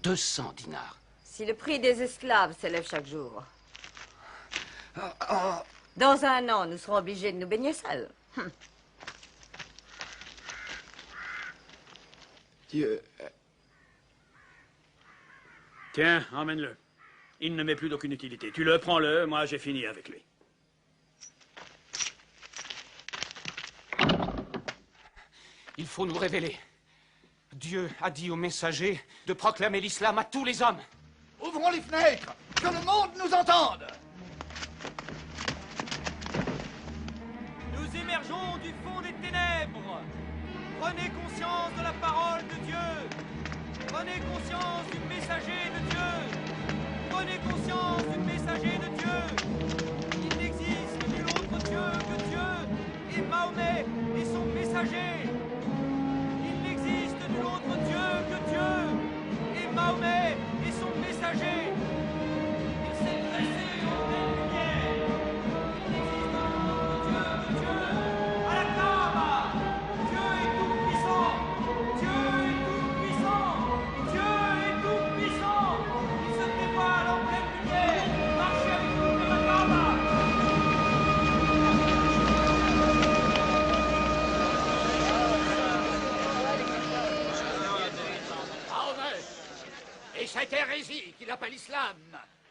200 dinars. Si le prix des esclaves s'élève chaque jour, dans un an, nous serons obligés de nous baigner seuls. Dieu... Tiens, emmène-le. Il ne m'est plus d'aucune utilité. Tu le prends-le, moi j'ai fini avec lui. Il faut nous révéler. Dieu a dit aux messagers de proclamer l'islam à tous les hommes. Ouvrons les fenêtres, que le monde nous entende. Nous émergeons du fond des ténèbres. Prenez conscience de la parole de Dieu. Prenez conscience du messager de Dieu. Prenez conscience du messager de Dieu. Il n'existe nul autre Dieu que Dieu. Et Mahomet est son messager. Il n'existe nul autre Dieu que Dieu. Et Mahomet est son messager. Il s'est dressé en pleine lumière. Il n'existe nul autre Dieu que Dieu. À la Kaaba. Dieu est tout puissant. Dieu est tout puissant. Dieu est tout puissant. Il se dévoile en pleine lumière. Marchez avec nous vers la Kaaba. Et cette hérésie qu'il appelle islam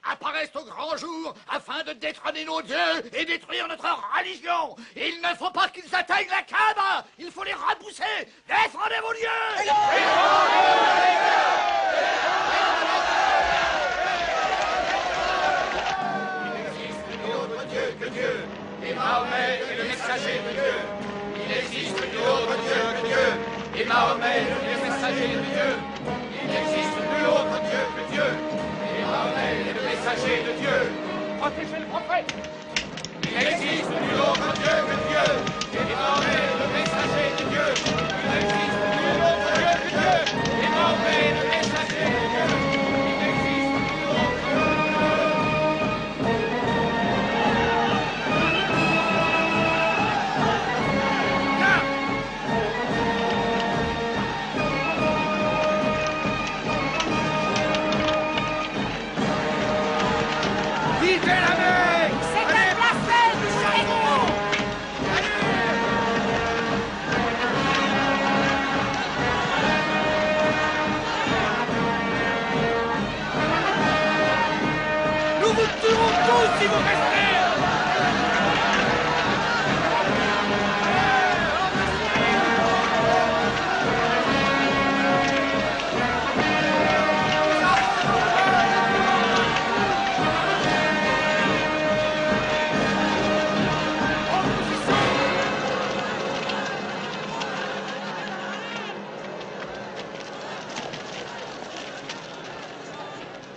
apparaissent au grand jour afin de détrôner nos dieux et détruire notre religion. Il ne faut pas qu'ils atteignent la Kaaba. Il faut les repousser. Défendez vos dieux. Il n'existe nul autre Dieu que Dieu. Et Mahomet est le messager de Dieu. Il n'existe nul autre Dieu que Dieu. Et Mahomet est le messager de Dieu. Il n'existe nul autre Dieu que Dieu. Et Mahomet est le messager de Dieu. Protégez le prophète. Il n'existe nul autre Dieu que Dieu. Et Mahomet est le messager de Dieu. Il n'existe nul autre Dieu que Dieu. Et Mahomet est le messager de Dieu. Il n'existe nul autre Dieu. Vivez la Mecque! C'est un blasphème, Charez-vous! Nous vous tuerons tous si vous restez.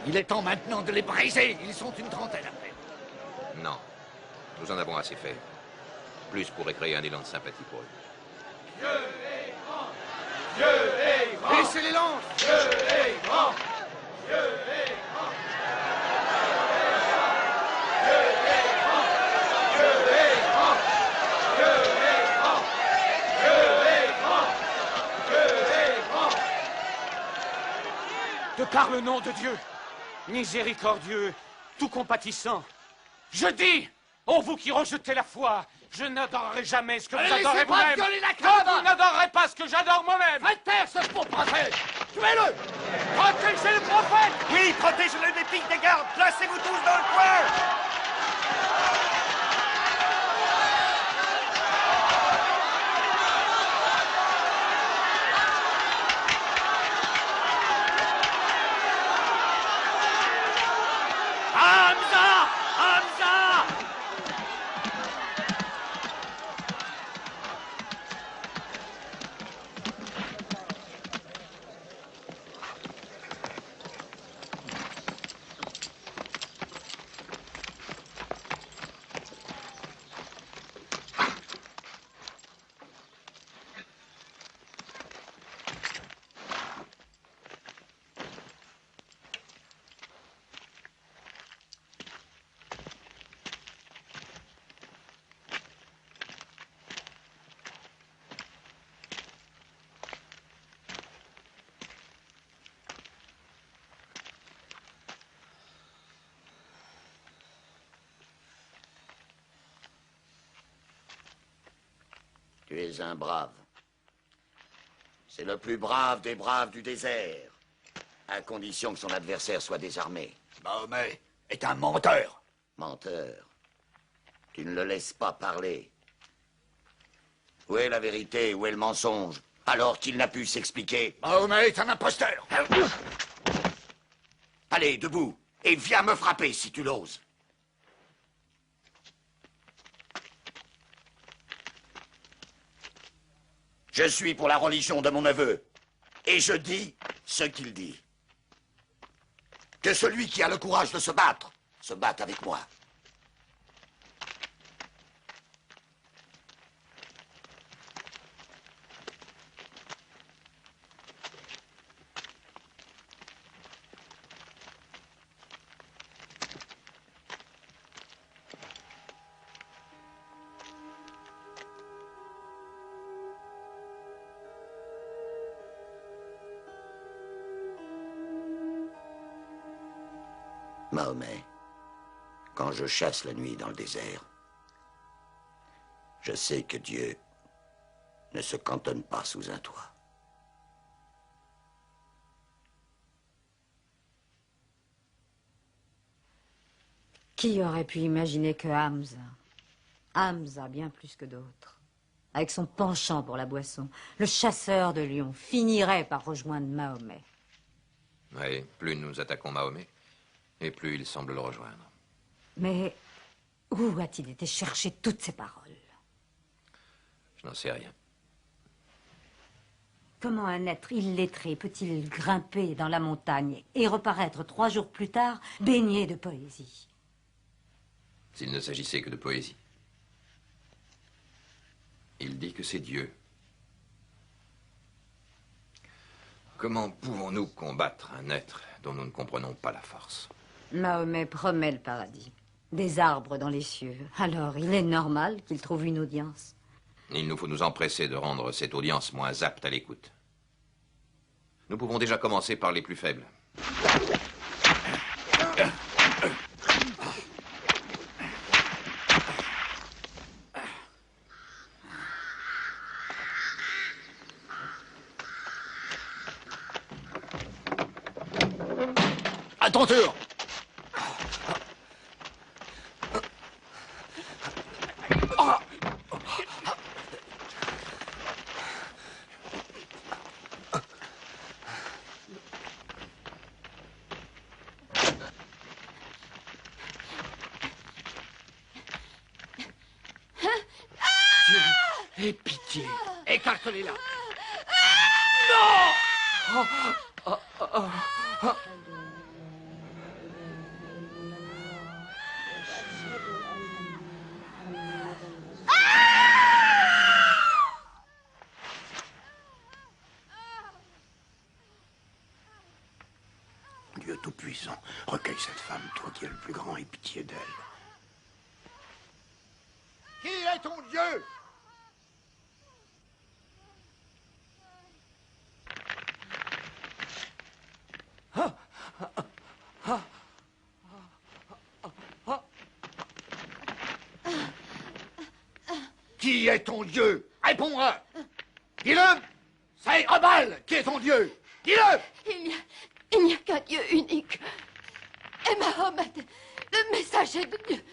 Il est temps maintenant de les briser. Ils sont une trentaine après. Non. Nous en avons assez fait. Plus pourrait créer un élan de sympathie pour eux. Dieu est grand. Dieu est grand. Baissez les lances. Dieu est grand. Dieu est grand. Dieu est grand. Dieu est grand. Dieu est grand. Dieu est grand. Dieu est grand. De par le nom de Dieu, miséricordieux, tout compatissant, je dis, ô vous qui rejetez la foi, je n'adorerai jamais ce que vous Laissez adorez pas vous-même. violer la Que Kaaba. vous n'adorerez pas ce que j'adore moi-même. Faites taire ce faux prophète. Tuez-le. Protégez le prophète. Oui, protégez-le des piques des gardes. Placez-vous tous dans le coin. Hamza! Hamza! es un brave. C'est le plus brave des braves du désert, à condition que son adversaire soit désarmé. Mahomet est un menteur. Menteur. Tu ne le laisses pas parler. Où est la vérité, où est le mensonge, alors qu'il n'a pu s'expliquer? Mahomet est un imposteur. Allez, debout, et viens me frapper si tu l'oses. Je suis pour la religion de mon neveu, et je dis ce qu'il dit. Que celui qui a le courage de se batte avec moi. Mahomet, quand je chasse la nuit dans le désert, je sais que Dieu ne se cantonne pas sous un toit. Qui aurait pu imaginer que Hamza, bien plus que d'autres, avec son penchant pour la boisson, le chasseur de lions, finirait par rejoindre Mahomet? Oui, plus nous attaquons Mahomet, et plus il semble le rejoindre. Mais où a-t-il été chercher toutes ces paroles? Je n'en sais rien. Comment un être illettré peut-il grimper dans la montagne et reparaître 3 jours plus tard baigné de poésie? S'il ne s'agissait que de poésie. Il dit que c'est Dieu. Comment pouvons-nous combattre un être dont nous ne comprenons pas la force? Mahomet promet le paradis, des arbres dans les cieux. Alors, il est normal qu'il trouve une audience. Il nous faut nous empresser de rendre cette audience moins apte à l'écoute. Nous pouvons déjà commencer par les plus faibles. À ton tour. Aie pitié. Écarte-les là. Dieu Tout-Puissant, recueille cette femme, toi qui es le plus grand, et pitié d'elle. Qui est ton Dieu? Qui est ton Dieu? Réponds-moi. Dis-le. C'est Abal qui est ton Dieu. Dis-le. Il n'y a qu'un Dieu unique. Et Mahomet, le messager de Dieu.